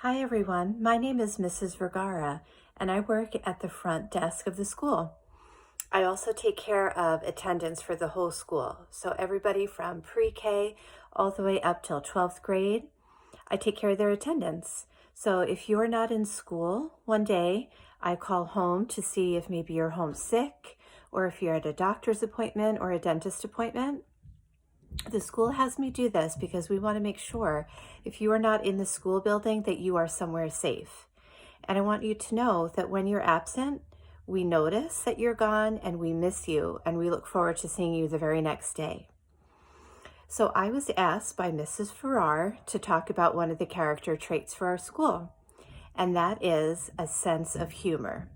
Hi everyone, my name is Mrs. Vergara and I work at the front desk of the school. I also take care of attendance for the whole school. So everybody from pre-K all the way up till 12th grade, I take care of their attendance. So if you're not in school one day, I call home to see if maybe you're homesick or if you're at a doctor's appointment or a dentist appointment. The school has me do this because we want to make sure if you are not in the school building that you are somewhere safe. And I want you to know that when you're absent, we notice that you're gone and we miss you and we look forward to seeing you the very next day. So I was asked by Mrs. Farrar to talk about one of the character traits for our school, and that is a sense of humor.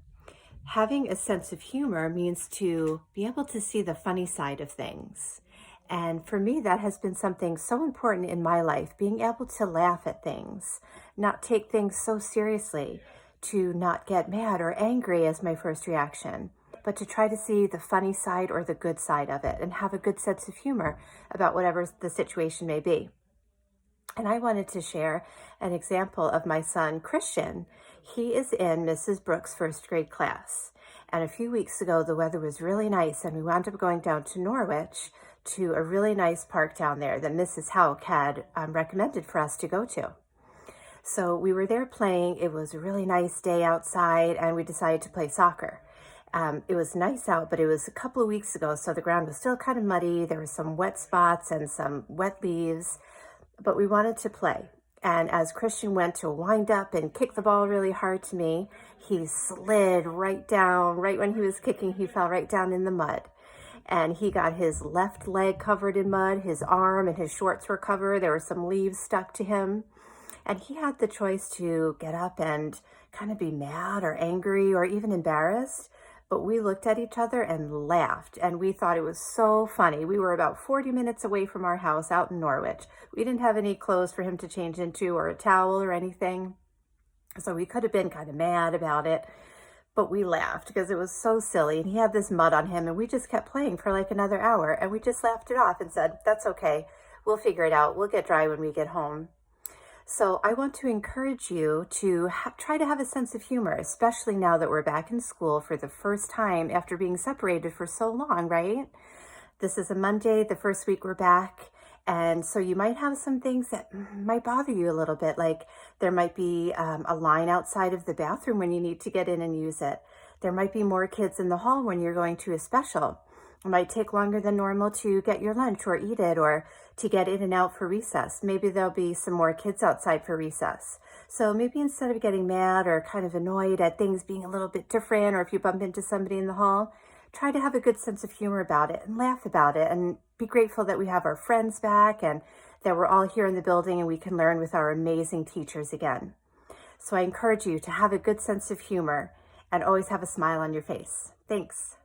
Having a sense of humor means to be able to see the funny side of things. And for me, that has been something so important in my life, being able to laugh at things, not take things so seriously, to not get mad or angry as my first reaction, but to try to see the funny side or the good side of it and have a good sense of humor about whatever the situation may be. And I wanted to share an example of my son, Christian. He is in Mrs. Brooks' first grade class. And a few weeks ago, the weather was really nice, and we wound up going down to Norwich to a really nice park down there that Mrs. Hauk had recommended for us to go to. So we were there playing. It was a really nice day outside, and we decided to play soccer. It was nice out, but it was a couple of weeks ago, so the ground was still kind of muddy. There were some wet spots and some wet leaves, but we wanted to play. And as Christian went to wind up and kick the ball really hard to me, he slid right down. Right when he was kicking, he fell right down in the mud. And he got his left leg covered in mud, his arm and his shorts were covered. There were some leaves stuck to him. And he had the choice to get up and kind of be mad or angry or even embarrassed. But we looked at each other and laughed, and we thought it was so funny. We were about 40 minutes away from our house out in Norwich. We didn't have any clothes for him to change into or a towel or anything. So we could have been kind of mad about it, but we laughed because it was so silly. And he had this mud on him, and we just kept playing for like another hour, and we just laughed it off and said, that's okay. We'll figure it out. We'll get dry when we get home. So I want to encourage you to try to have a sense of humor, especially now that we're back in school for the first time after being separated for so long, right? This is a Monday, the first week we're back. And so you might have some things that might bother you a little bit, like there might be a line outside of the bathroom when you need to get in and use it. There might be more kids in the hall when you're going to a special. It might take longer than normal to get your lunch or eat it or to get in and out for recess. Maybe there'll be some more kids outside for recess. So maybe instead of getting mad or kind of annoyed at things being a little bit different, or if you bump into somebody in the hall, try to have a good sense of humor about it and laugh about it and be grateful that we have our friends back and that we're all here in the building and we can learn with our amazing teachers again. So I encourage you to have a good sense of humor and always have a smile on your face. Thanks.